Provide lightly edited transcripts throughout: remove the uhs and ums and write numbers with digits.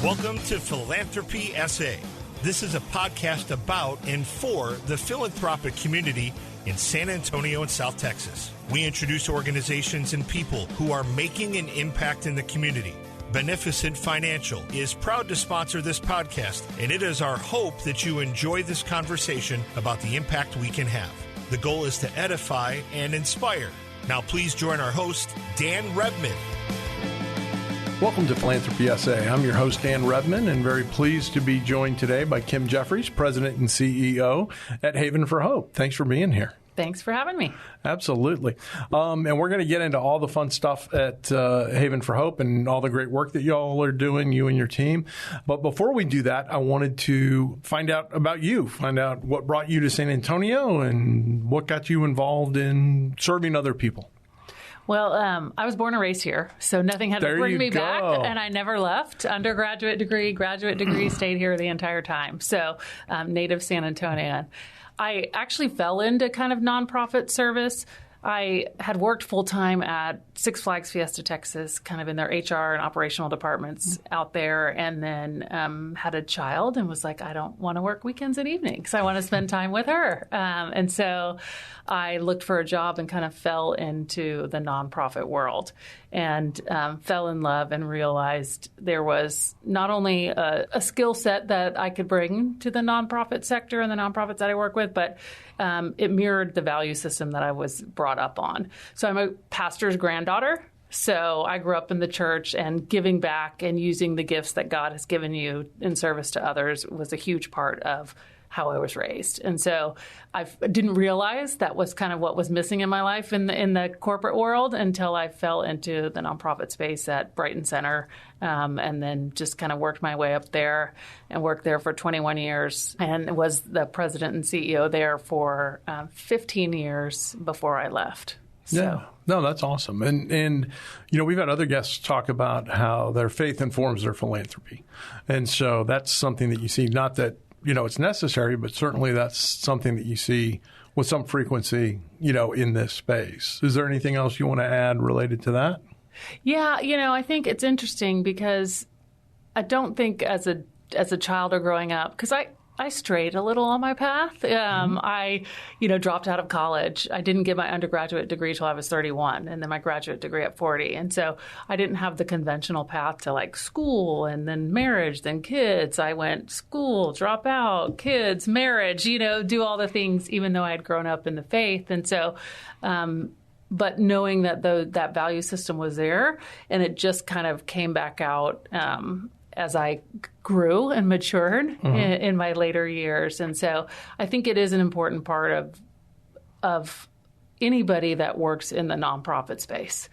Welcome to Philanthropy SA. This is a podcast about and for the philanthropic community in San Antonio and South Texas. We introduce organizations and people who are making an impact in the community. Beneficent Financial is proud to sponsor this podcast, and it is our hope that you enjoy this conversation about the impact we can have. The goal is to edify and inspire. Now please join our host, Dan Rebmann. Welcome to Philanthropy SA. I'm your host, Dan Rebmann, and very pleased to be joined today by Kim Jefferies, President and CEO at Haven for Hope. Thanks for being here. Thanks for having me. Absolutely. And we're going to get into all the fun stuff at Haven for Hope and all the great work that y'all are doing, you and your team. But before we do that, I wanted to find out about you, find out what brought you to San Antonio and what got you involved in serving other people. Well, I was born and raised here, so nothing had to bring me back, and I never left. Undergraduate degree, graduate degree, stayed here the entire time. So native San Antonian. I actually fell into kind of nonprofit service. I had worked full-time at Six Flags Fiesta, Texas, kind of in their HR and operational departments out there, and then had a child and was like, I don't want to work weekends and evenings. I want to spend time with her. And so I looked for a job and kind of fell into the nonprofit world and fell in love and realized there was not only a skill set that I could bring to the nonprofit sector and the nonprofits that I work with, but it mirrored the value system that I was brought up on. So I'm a pastor's granddaughter. So I grew up in the church, and giving back and using the gifts that God has given you in service to others was a huge part of how I was raised. And so I didn't realize that was kind of what was missing in my life in the corporate world until I fell into the nonprofit space at Brighton Center, and then just kind of worked my way up there and worked there for 21 years and was the president and CEO there for 15 years before I left. So. Yeah. No, that's awesome. And you know, we've had other guests talk about how their faith informs their philanthropy. And so that's something that you see, not that, you know, it's necessary, but certainly that's something that you see with some frequency, you know, in this space. Is there anything else you want to add related to that? Yeah, you know, I think it's interesting because I don't think as a child or growing up, because I strayed a little on my path. I, dropped out of college. I didn't get my undergraduate degree till I was 31, and then my graduate degree at 40. And so I didn't have the conventional path to like school and then marriage, then kids. I went school, drop out, kids, marriage, do all the things, even though I had grown up in the faith. And so, but knowing that that value system was there, and it just kind of came back out as I grew and matured in my later years. And so I think it is an important part of anybody that works in the nonprofit space.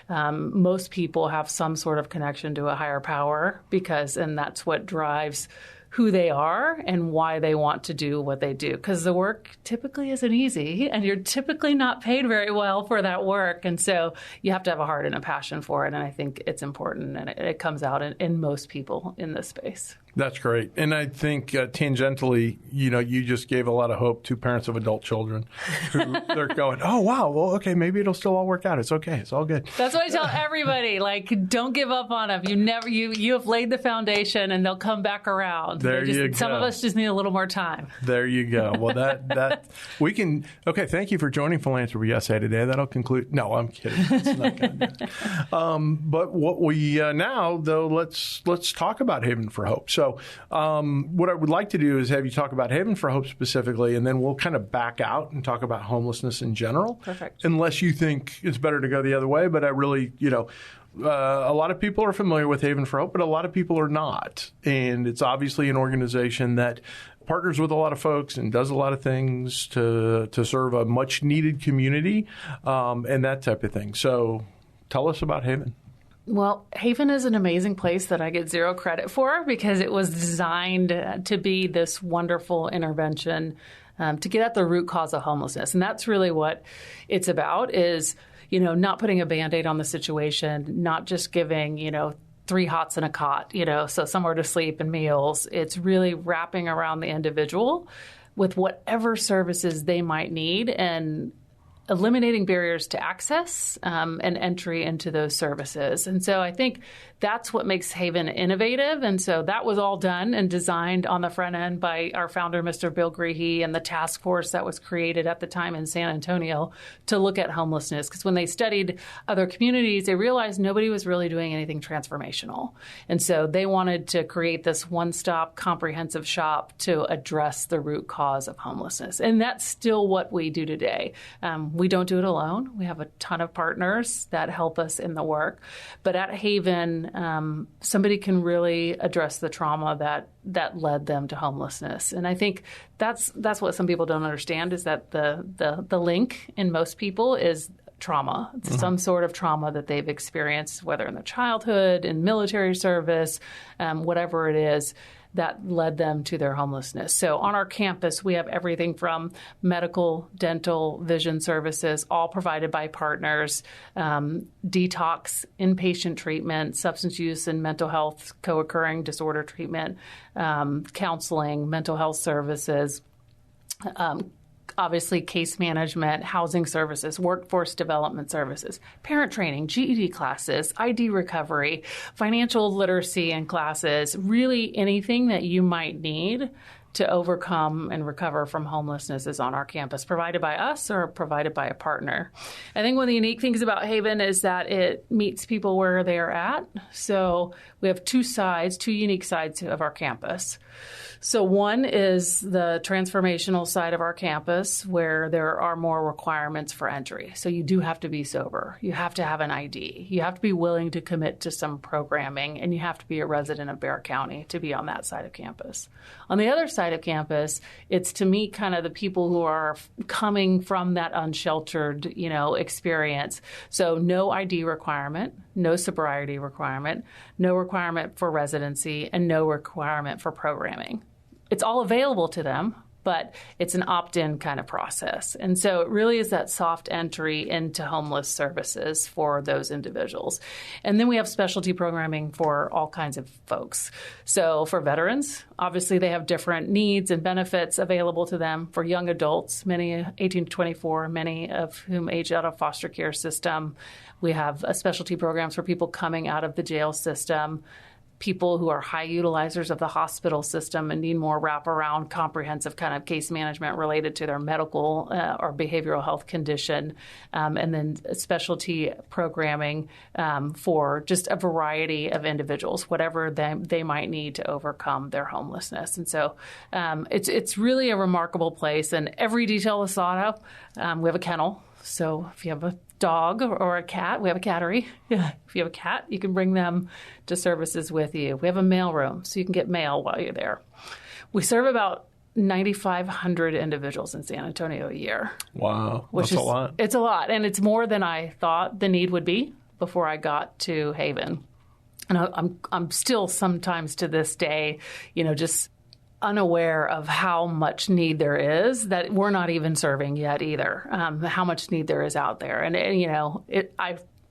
Most people have some sort of connection to a higher power and that's what drives who they are and why they want to do what they do. Because the work typically isn't easy, and you're typically not paid very well for that work. And so you have to have a heart and a passion for it. And I think it's important, and it comes out in most people in this space. That's great. And I think tangentially, you just gave a lot of hope to parents of adult children who they're going, oh, wow, well, okay, maybe it'll still all work out. It's okay. It's all good. That's what I tell everybody. Like, don't give up on them. You have laid the foundation, and they'll come back around. There you go. Some of us just need a little more time. There you go. Well, that we can. Okay, thank you for joining Philanthropy SA today. That'll conclude. No, I'm kidding. It's not going to do it. But what we now, though, let's talk about Haven for Hope. So what I would like to do is have you talk about Haven for Hope specifically, and then we'll kind of back out and talk about homelessness in general. Perfect. Unless you think it's better to go the other way. But I really, a lot of people are familiar with Haven for Hope, but a lot of people are not. And it's obviously an organization that partners with a lot of folks and does a lot of things to serve a much needed community and that type of thing. So tell us about Haven. Well, Haven is an amazing place that I get zero credit for because it was designed to be this wonderful intervention to get at the root cause of homelessness. And that's really what it's about is, not putting a Band-Aid on the situation, not just giving, 3 hots and a cot, so somewhere to sleep and meals. It's really wrapping around the individual with whatever services they might need and eliminating barriers to access and entry into those services. And so I think that's what makes Haven innovative. And so that was all done and designed on the front end by our founder, Mr. Bill Greehey, and the task force that was created at the time in San Antonio to look at homelessness. Because when they studied other communities, they realized nobody was really doing anything transformational. And so they wanted to create this one-stop comprehensive shop to address the root cause of homelessness. And that's still what we do today. We don't do it alone. We have a ton of partners that help us in the work. But at Haven, somebody can really address the trauma that led them to homelessness. And I think that's what some people don't understand, is that the link in most people is trauma. It's some sort of trauma that they've experienced, whether in their childhood, in military service, whatever it is, that led them to their homelessness. So on our campus, we have everything from medical, dental, vision services, all provided by partners, detox, inpatient treatment, substance use and mental health, co-occurring disorder treatment, counseling, mental health services, obviously case management, housing services, workforce development services, parent training, GED classes, ID recovery, financial literacy and classes, really anything that you might need to overcome and recover from homelessness is on our campus, provided by us or provided by a partner. I think one of the unique things about Haven is that it meets people where they are at. So we have two unique sides of our campus. So one is the transformational side of our campus, where there are more requirements for entry. So you do have to be sober. You have to have an ID. You have to be willing to commit to some programming, and you have to be a resident of Bexar County to be on that side of campus. On the other side of campus, it's to meet kind of the people who are coming from that unsheltered, experience. So no ID requirement, no sobriety requirement, no requirement for residency, and no requirement for programming. It's all available to them, but it's an opt-in kind of process. And so it really is that soft entry into homeless services for those individuals. And then we have specialty programming for all kinds of folks. So for veterans, obviously they have different needs and benefits available to them. For young adults, many 18 to 24, many of whom age out of foster care system. We have specialty programs for people coming out of the jail system, people who are high utilizers of the hospital system and need more wraparound, comprehensive kind of case management related to their medical or behavioral health condition, and then specialty programming for just a variety of individuals, whatever they might need to overcome their homelessness. And so it's really a remarkable place, and every detail is thought of. We have a kennel. So if you have a dog or a cat, we have a cattery. If you have a cat, you can bring them to services with you. We have a mail room, so you can get mail while you're there. We serve about 9,500 individuals in San Antonio a year. Wow, that's a lot. It's a lot, and it's more than I thought the need would be before I got to Haven. And I'm still sometimes to this day, just unaware of how much need there is that we're not even serving yet either, how much need there is out there. And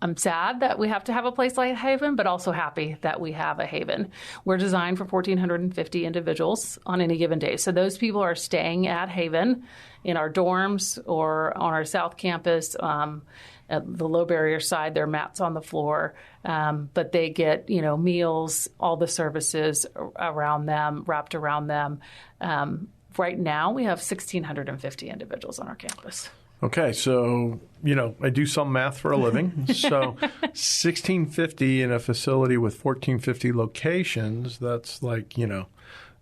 I'm sad that we have to have a place like Haven, but also happy that we have a Haven. We're designed for 1,450 individuals on any given day. So those people are staying at Haven in our dorms or on our South Campus. At the low barrier side, there are mats on the floor, but they get, meals, all the services around them, wrapped around them. Right now, we have 1,650 individuals on our campus. Okay, so, I do some math for a living. So 1,650 in a facility with 1,450 locations, that's like,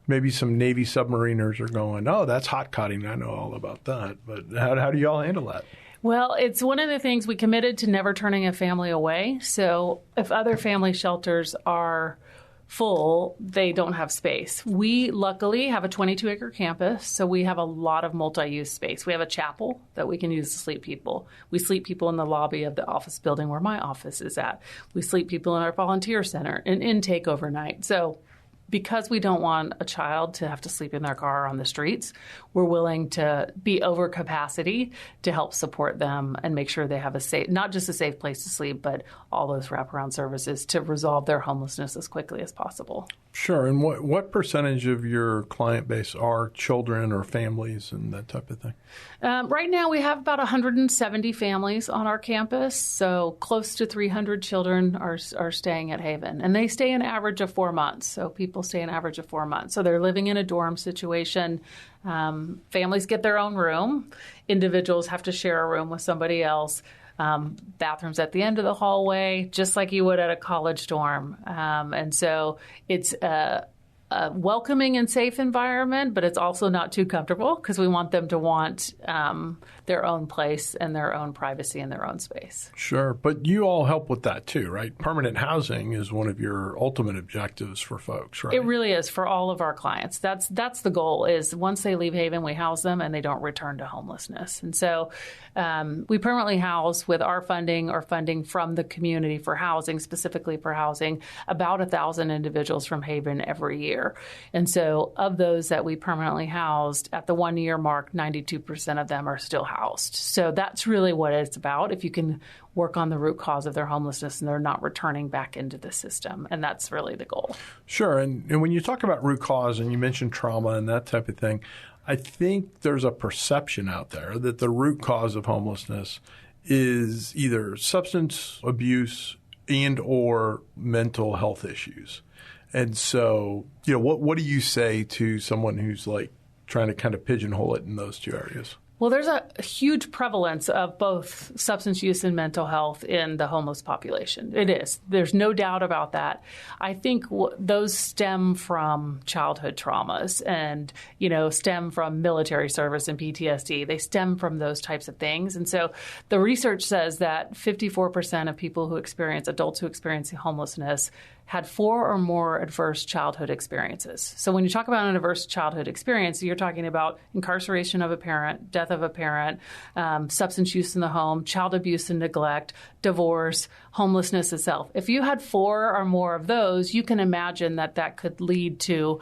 maybe some Navy submariners are going, oh, that's hot cotting. I know all about that. But how do you all handle that? Well, it's one of the things we committed to never turning a family away. So if other family shelters are full, they don't have space. We luckily have a 22-acre campus, so we have a lot of multi-use space. We have a chapel that we can use to sleep people. We sleep people in the lobby of the office building where my office is at. We sleep people in our volunteer center and intake overnight. So because we don't want a child to have to sleep in their car on the streets, we're willing to be over capacity to help support them and make sure they have a safe, not just a safe place to sleep, but all those wraparound services to resolve their homelessness as quickly as possible. Sure. And what percentage of your client base are children or families and that type of thing? Right now, we have about 170 families on our campus, so close to 300 children are staying at Haven. And they stay an average of 4 months, so people stay an average of 4 months. So they're living in a dorm situation. Families get their own room. Individuals have to share a room with somebody else. Bathrooms at the end of the hallway, just like you would at a college dorm. And so it's a welcoming and safe environment, but it's also not too comfortable because we want them to want their own place and their own privacy and their own space. Sure. But you all help with that too, right? Permanent housing is one of your ultimate objectives for folks, right? It really is for all of our clients. That's the goal is once they leave Haven, we house them and they don't return to homelessness. And so we permanently house with our funding or funding from the community for housing, specifically for housing, about 1,000 individuals from Haven every year. And so of those that we permanently housed, at the 1 year mark, 92% of them are still housed. So that's really what it's about. If you can work on the root cause of their homelessness and they're not returning back into the system. And that's really the goal. Sure. And when you talk about root cause and you mentioned trauma and that type of thing, I think there's a perception out there that the root cause of homelessness is either substance abuse and or mental health issues. And so, what do you say to someone who's like trying to kind of pigeonhole it in those two areas? Well, there's a huge prevalence of both substance use and mental health in the homeless population. It is. There's no doubt about that. I think those stem from childhood traumas and, stem from military service and PTSD. They stem from those types of things. And so the research says that 54% of adults who experience homelessness had 4 or more adverse childhood experiences. So when you talk about an adverse childhood experience, you're talking about incarceration of a parent, death of a parent, substance use in the home, child abuse and neglect, divorce, homelessness itself. If you had 4 or more of those, you can imagine that could lead to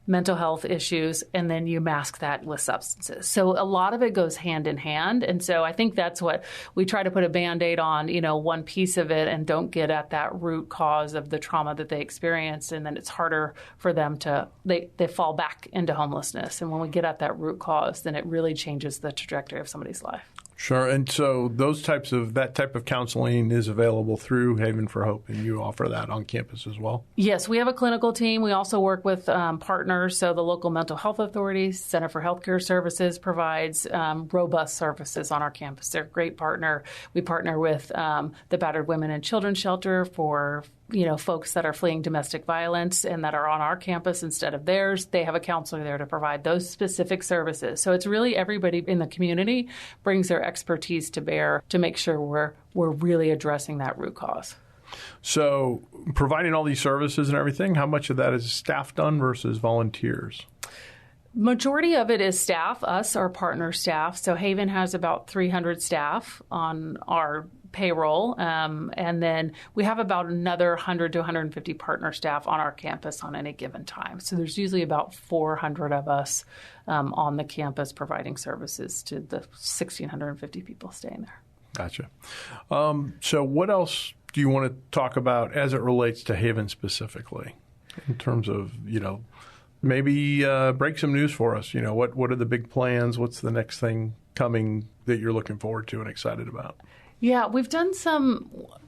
mental health issues, and then you mask that with substances. So a lot of it goes hand in hand. And so I think that's what we try to put a Band-Aid on, one piece of it and don't get at that root cause of the trauma that they experienced. And then it's harder for them they fall back into homelessness. And when we get at that root cause, then it really changes the trajectory of somebody's life. Sure. And so that type of counseling is available through Haven for Hope, and you offer that on campus as well? Yes, we have a clinical team. We also work with partners. So the local mental health authorities, Center for Healthcare Services provides robust services on our campus. They're a great partner. We partner with the Battered Women and Children Shelter for folks that are fleeing domestic violence and that are on our campus instead of theirs. They have a counselor there to provide those specific services. So it's really everybody in the community brings their expertise to bear to make sure we're really addressing that root cause. So providing all these services and everything, how much of that is staff done versus volunteers? Majority of it is staff, us, our partner staff. So Haven has about 300 staff on our payroll. And then we have about another 100 to 150 partner staff on our campus on any given time. So there's usually about 400 of us on the campus providing services to the 1,650 people staying there. Gotcha. So what else do you want to talk about as it relates to Haven specifically in terms of, maybe break some news for us? What are the big plans? What's the next thing coming that you're looking forward to and excited about? Yeah, we've done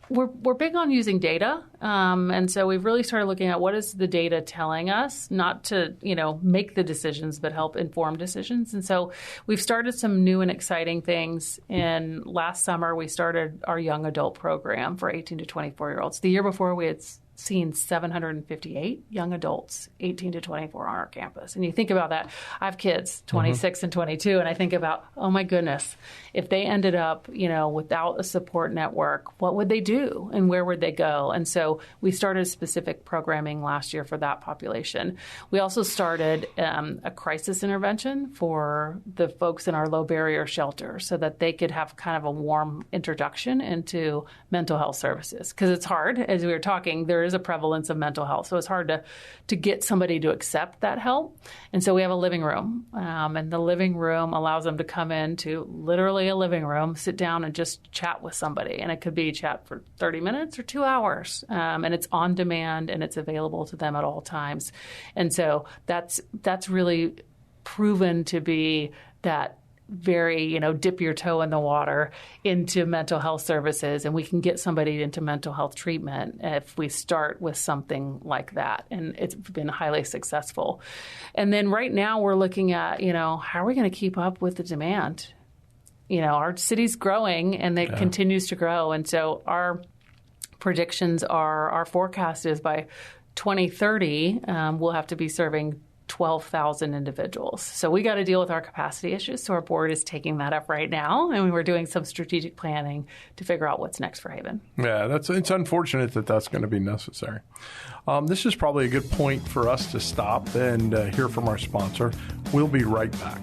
we're big on using data. And so we've really started looking at what is the data telling us, not to, make the decisions, but help inform decisions. And so we've started some new and exciting things. Last summer, we started our young adult program for 18 to 24-year-olds. The year before, we had seen 758 young adults, 18 to 24 on our campus. And you think about that. I have kids, 26 and 22, and I think about, oh my goodness, if they ended up, without a support network, what would they do and where would they go? And so we started specific programming last year for that population. We also started a crisis intervention for the folks in our low barrier shelter so that they could have kind of a warm introduction into mental health services. Because it's hard, as we were talking, there there is a prevalence of mental health. So it's hard to get somebody to accept that help. And so we have a living room, and the living room allows them to come into literally a living room, sit down and just chat with somebody. And it could be chat for 30 minutes or 2 hours. And it's on demand and it's available to them at all times. And so that's really proven to be that very, dip your toe in the water into mental health services, and we can get somebody into mental health treatment if we start with something like that. And it's been highly successful. And then right now we're looking at, how are we going to keep up with the demand? Our city's growing and it continues to grow. And so our predictions are, our forecast is by 2030, we'll have to be serving 12,000 individuals. So we got to deal with our capacity issues. So our board is taking that up right now, and we're doing some strategic planning to figure out what's next for Haven. Yeah, it's unfortunate that that's going to be necessary. This is probably a good point for us to stop and hear from our sponsor. We'll be right back.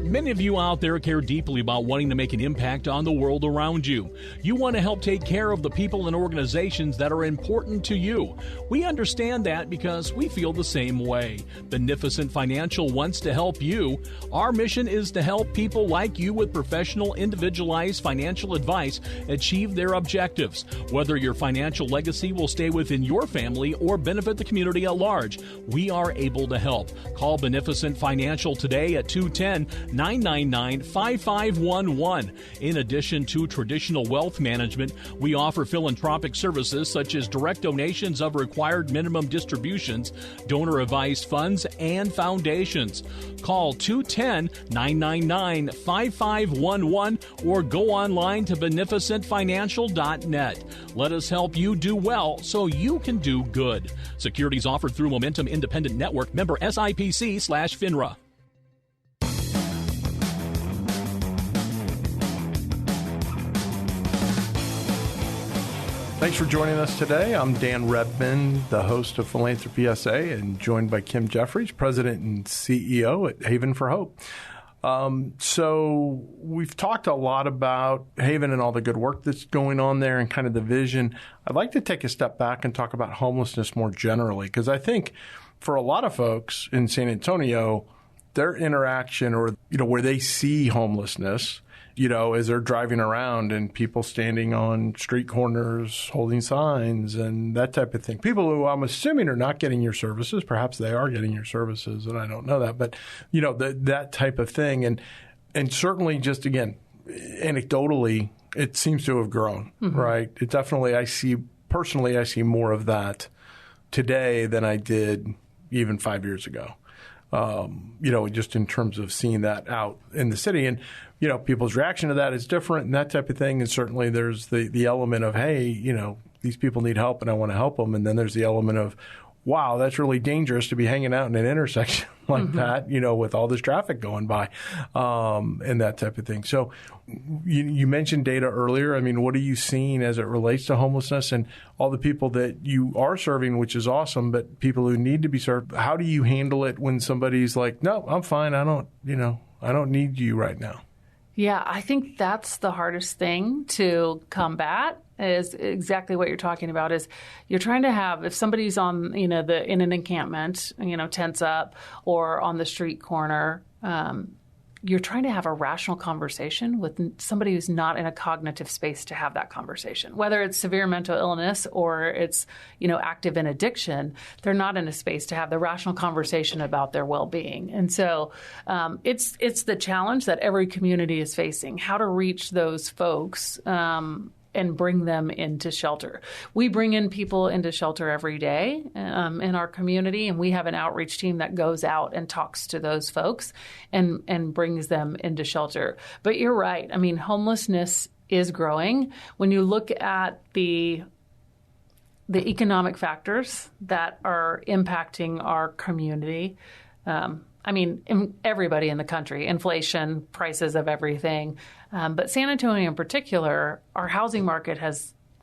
Many of you out there care deeply about wanting to make an impact on the world around you. You want to help take care of the people and organizations that are important to you. We understand that because we feel the same way. Beneficent Financial wants to help you. Our mission is to help people like you with professional, individualized financial advice achieve their objectives. Whether your financial legacy will stay within your family or benefit the community at large, we are able to help. Call Beneficent Financial today at 210-999-5511. In addition to traditional wealth management, we offer philanthropic services such as direct donations of required minimum distributions, donor-advised funds, and foundations. Call 210-999-5511 or go online to beneficentfinancial.net. Let us help you do well so you can do good. Securities offered through Momentum Independent Network, member SIPC/FINRA. Thanks for joining us today. I'm Dan Rebmann, the host of Philanthropy SA, and joined by Kim Jefferies, President and CEO at Haven for Hope. So we've talked a lot about Haven and all the good work that's going on there and kind of the vision. I'd like to take a step back and talk about homelessness more generally, because I think for a lot of folks in San Antonio, their interaction or, where they see homelessness, as they're driving around and people standing on street corners holding signs and that type of thing. People who I'm assuming are not getting your services. Perhaps they are getting your services, and I don't know that. But, that type of thing. And certainly just, again, anecdotally, it seems to have grown, right? It definitely, I see more of that today than I did even 5 years ago. Just in terms of seeing that out in the city. And, people's reaction to that is different and that type of thing. And certainly there's the element of, hey, these people need help and I want to help them. And then there's the element of, wow, that's really dangerous to be hanging out in an intersection like that, with all this traffic going by, and that type of thing. So you mentioned data earlier. I mean, what are you seeing as it relates to homelessness and all the people that you are serving, which is awesome, but people who need to be served? How do you handle it when somebody's like, no, I'm fine. I don't need you right now? Yeah, I think that's the hardest thing to combat, is exactly what you're talking about. Is you're trying to have, if somebody's on, in an encampment, tents up, or on the street corner, you're trying to have a rational conversation with somebody who's not in a cognitive space to have that conversation. Whether it's severe mental illness or it's, active in addiction, they're not in a space to have the rational conversation about their well-being. And so it's the challenge that every community is facing, how to reach those folks and bring them into shelter. We bring in people into shelter every day in our community, and we have an outreach team that goes out and talks to those folks and brings them into shelter. But you're right. I mean, homelessness is growing. When you look at the economic factors that are impacting our community, everybody in the country, inflation, prices of everything. But San Antonio in particular, our housing market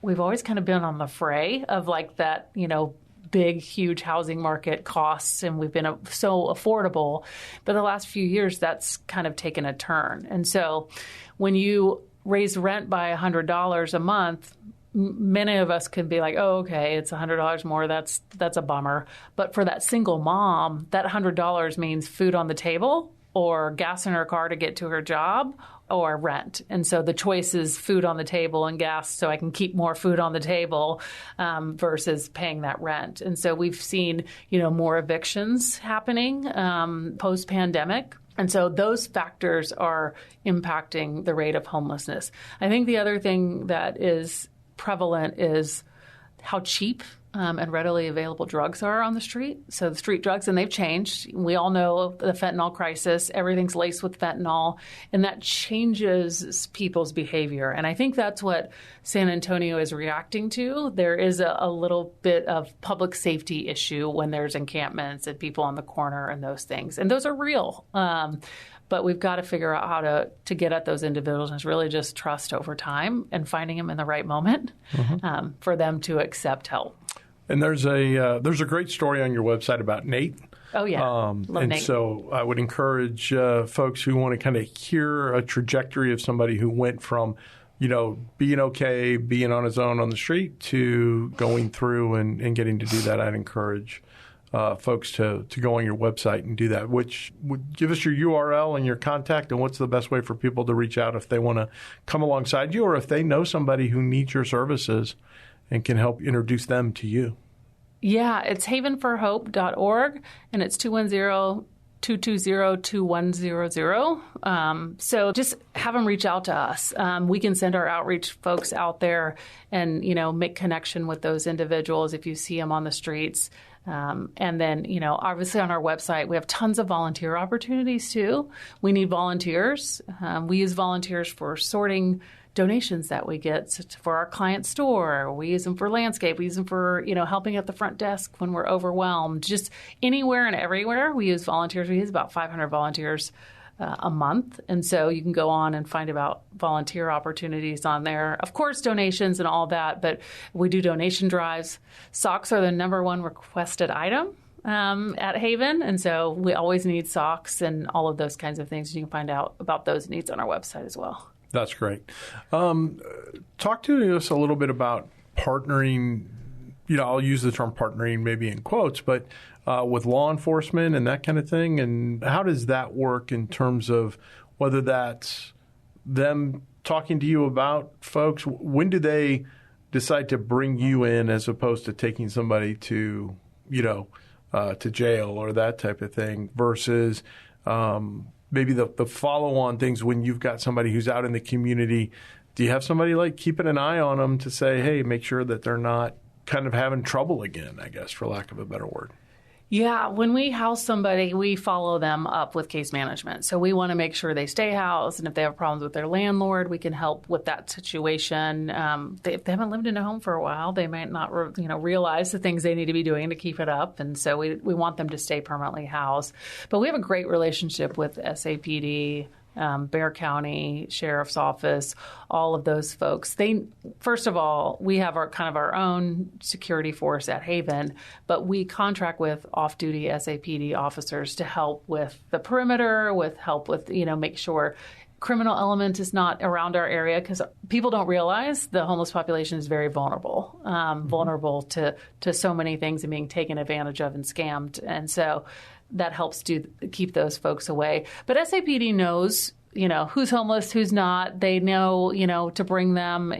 we've always kind of been on the fray of like that, big, huge housing market costs, and we've been so affordable. But the last few years, that's kind of taken a turn. And so when you raise rent by $100 a month, many of us could be like, oh, okay, it's $100 more. That's a bummer. But for that single mom, that $100 means food on the table or gas in her car to get to her job or rent. And so the choice is food on the table and gas so I can keep more food on the table versus paying that rent. And so we've seen, more evictions happening post-pandemic. And so those factors are impacting the rate of homelessness. I think the other thing that is prevalent is how cheap and readily available drugs are on the street. So the street drugs, and they've changed. We all know the fentanyl crisis. Everything's laced with fentanyl, and that changes people's behavior. And I think that's what San Antonio is reacting to. There is a little bit of public safety issue when there's encampments and people on the corner and those things. And those are real. But we've got to figure out how to get at those individuals, and it's really just trust over time and finding them in the right moment for them to accept help. And there's a great story on your website about Nate. Oh, yeah. Love and Nate. So I would encourage folks who want to kind of hear a trajectory of somebody who went from, being okay, being on his own on the street to going through and getting to do that. I'd encourage folks to go on your website and do that, which would give us your URL and your contact, and what's the best way for people to reach out if they want to come alongside you or if they know somebody who needs your services and can help introduce them to you. Yeah, it's havenforhope.org, and it's 210-220-2100. So just have them reach out to us. We can send our outreach folks out there and, make connection with those individuals if you see them on the streets. And then, obviously on our website, we have tons of volunteer opportunities too. We need volunteers. We use volunteers for sorting donations that we get for our client store. We use them for landscape. We use them for, helping at the front desk when we're overwhelmed. Just anywhere and everywhere we use volunteers. We use about 500 volunteers a month. And so you can go on and find about volunteer opportunities on there. Of course, donations and all that, but we do donation drives. Socks are the number one requested item at Haven. And so we always need socks and all of those kinds of things. You can find out about those needs on our website as well. That's great. Talk to us a little bit about partnering. I'll use the term partnering maybe in quotes, but with law enforcement and that kind of thing. And how does that work in terms of whether that's them talking to you about folks? When do they decide to bring you in as opposed to taking somebody to jail or that type of thing versus maybe the follow-on things when you've got somebody who's out in the community? Do you have somebody like keeping an eye on them to say, hey, make sure that they're not kind of having trouble again, I guess, for lack of a better word? Yeah, when we house somebody, we follow them up with case management. So we want to make sure they stay housed, and if they have problems with their landlord, we can help with that situation. If they haven't lived in a home for a while, they might not realize the things they need to be doing to keep it up, and so we want them to stay permanently housed. But we have a great relationship with SAPD, Bexar County Sheriff's Office, all of those folks. First of all, we have our own security force at Haven, but we contract with off-duty SAPD officers to help with the perimeter, with help with, make sure criminal element is not around our area, because people don't realize the homeless population is very vulnerable, vulnerable to so many things and being taken advantage of and scammed. And so that helps to keep those folks away. But SAPD knows, who's homeless, who's not. They know, to bring them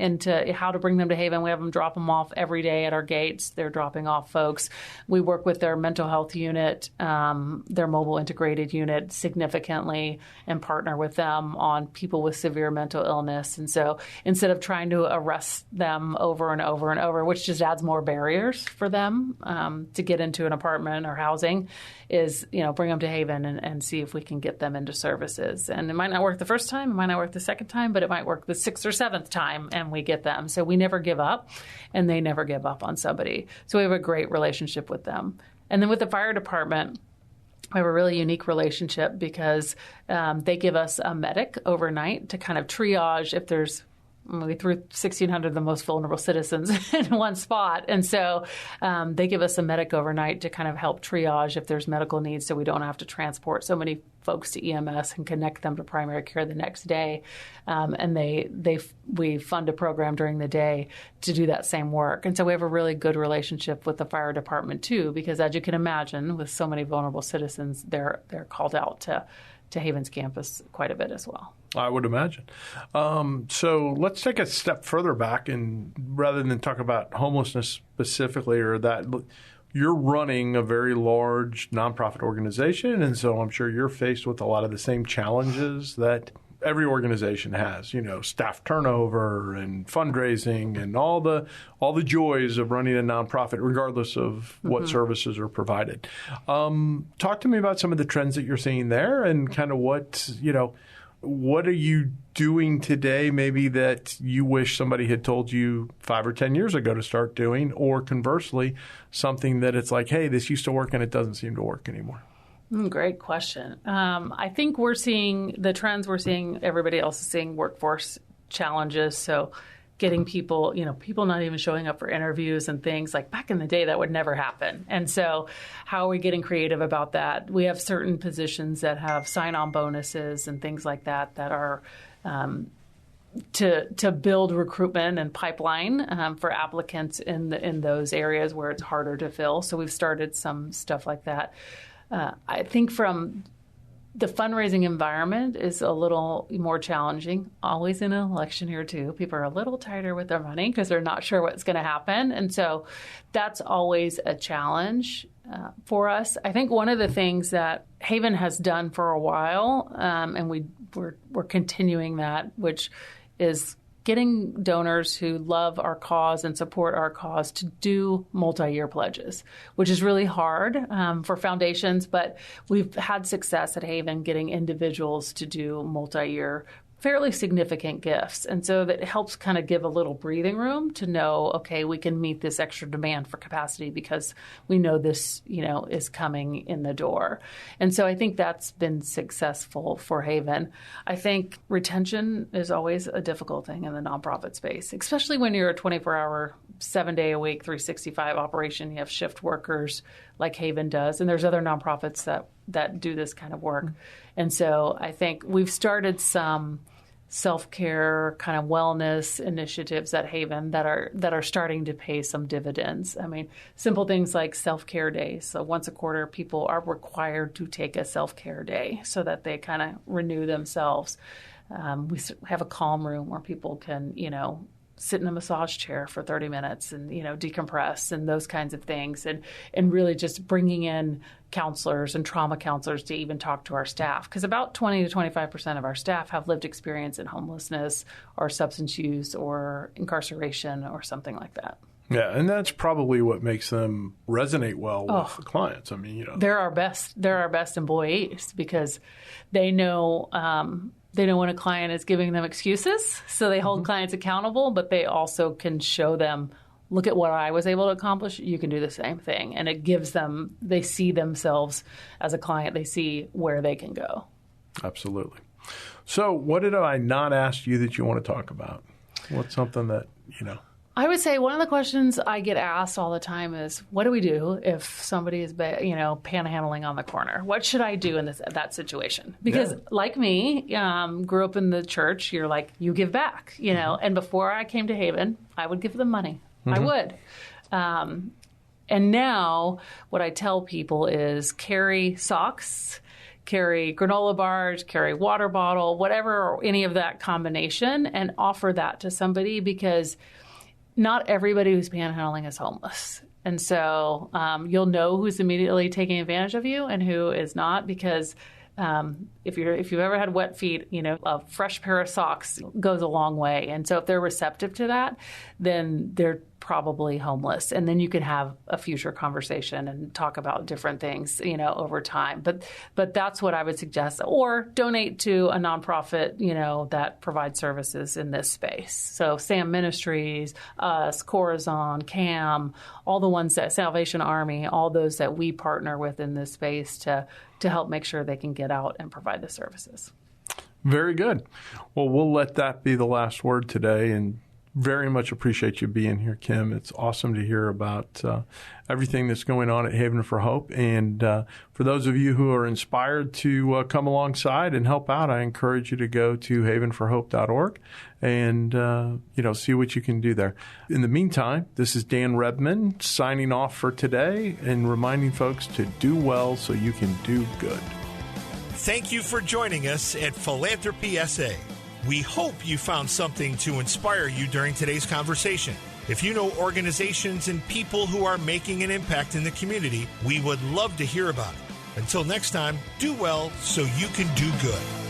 how to bring them to Haven. We have them drop them off every day at our gates. They're dropping off folks. We work with their mental health unit, their mobile integrated unit significantly, and partner with them on people with severe mental illness. And so instead of trying to arrest them over and over and over, which just adds more barriers for them to get into an apartment or housing, is, bring them to Haven and see if we can get them into services. And it might not work the first time, it might not work the second time, but it might work the sixth or seventh time, and we get them. So we never give up, and they never give up on somebody. So we have a great relationship with them. And then with the fire department, we have a really unique relationship because they give us a medic overnight to kind of triage if there's We threw 1,600 of the most vulnerable citizens in one spot. And so they give us a medic overnight to kind of help triage if there's medical needs so we don't have to transport so many folks to EMS and connect them to primary care the next day. And we fund a program during the day to do that same work. And so we have a really good relationship with the fire department, too, because as you can imagine, with so many vulnerable citizens, they're called out to Haven's campus quite a bit as well. I would imagine. So let's take a step further back, and rather than talk about homelessness specifically or that, you're running a very large nonprofit organization, and so I'm sure you're faced with a lot of the same challenges that every organization has, staff turnover and fundraising and all the joys of running a nonprofit, regardless of what services are provided. Talk to me about some of the trends that you're seeing there and kind of what are you doing today maybe that you wish somebody had told you 5 or 10 years ago to start doing, or conversely, something that it's like, hey, this used to work and it doesn't seem to work anymore? Great question. I think we're seeing the trends we're seeing, everybody else is seeing workforce challenges. So getting people, people not even showing up for interviews and things like back in the day, that would never happen. And so how are we getting creative about that? We have certain positions that have sign-on bonuses and things like that are to build recruitment and pipeline for applicants in those areas where it's harder to fill. So we've started some stuff like that. I think from the fundraising environment is a little more challenging, always in an election year too. People are a little tighter with their money because they're not sure what's going to happen. And so that's always a challenge for us. I think one of the things that Haven has done for a while, and we're continuing that, which is getting donors who love our cause and support our cause to do multi-year pledges, which is really hard for foundations, but we've had success at Haven getting individuals to do multi-year fairly significant gifts. And so that helps kind of give a little breathing room to know, okay, we can meet this extra demand for capacity because we know this, is coming in the door. And so I think that's been successful for Haven. I think retention is always a difficult thing in the nonprofit space, especially when you're a 24-hour, 7-day-a-week, 365 operation. You have shift workers like Haven does, and there's other nonprofits that do this kind of work. And so I think we've started some self-care kind of wellness initiatives at Haven that are starting to pay some dividends. I mean, simple things like self-care days. So once a quarter, people are required to take a self-care day so that they kind of renew themselves. We have a calm room where people can, sit in a massage chair for 30 minutes and, decompress and those kinds of things. And really just bringing in counselors and trauma counselors to even talk to our staff. Because about 20 to 25% of our staff have lived experience in homelessness or substance use or incarceration or something like that. Yeah, and that's probably what makes them resonate well with the clients. I mean, they're our best employees because they know when a client is giving them excuses, so they hold clients accountable, but they also can show them, look at what I was able to accomplish, you can do the same thing. And it gives them, they see themselves as a client, they see where they can go. Absolutely. So what did I not ask you that you want to talk about? What's something that, I would say one of the questions I get asked all the time is, what do we do if somebody is, panhandling on the corner? What should I do in that situation? Because like me, grew up in the church, you're like, you give back, and before I came to Haven, I would give them money. I would. And now what I tell people is carry socks, carry granola bars, carry water bottle, whatever, or any of that combination, and offer that to somebody because not everybody who's panhandling is homeless. And so you'll know who's immediately taking advantage of you and who is not because if you've ever had wet feet, a fresh pair of socks goes a long way. And so if they're receptive to that, then they're probably homeless. And then you can have a future conversation and talk about different things, over time. But that's what I would suggest. Or donate to a nonprofit, that provides services in this space. So SAM Ministries, us, Corazon, CAM, all the ones that Salvation Army, all those that we partner with in this space to help make sure they can get out and provide the services. Very good. Well, we'll let that be the last word today, and very much appreciate you being here, Kim. It's awesome to hear about everything that's going on at Haven for Hope. And for those of you who are inspired to come alongside and help out, I encourage you to go to havenforhope.org and see what you can do there. In the meantime, this is Dan Rebmann signing off for today and reminding folks to do well so you can do good. Thank you for joining us at Philanthropy SA. We hope you found something to inspire you during today's conversation. If you know organizations and people who are making an impact in the community, we would love to hear about it. Until next time, do well so you can do good.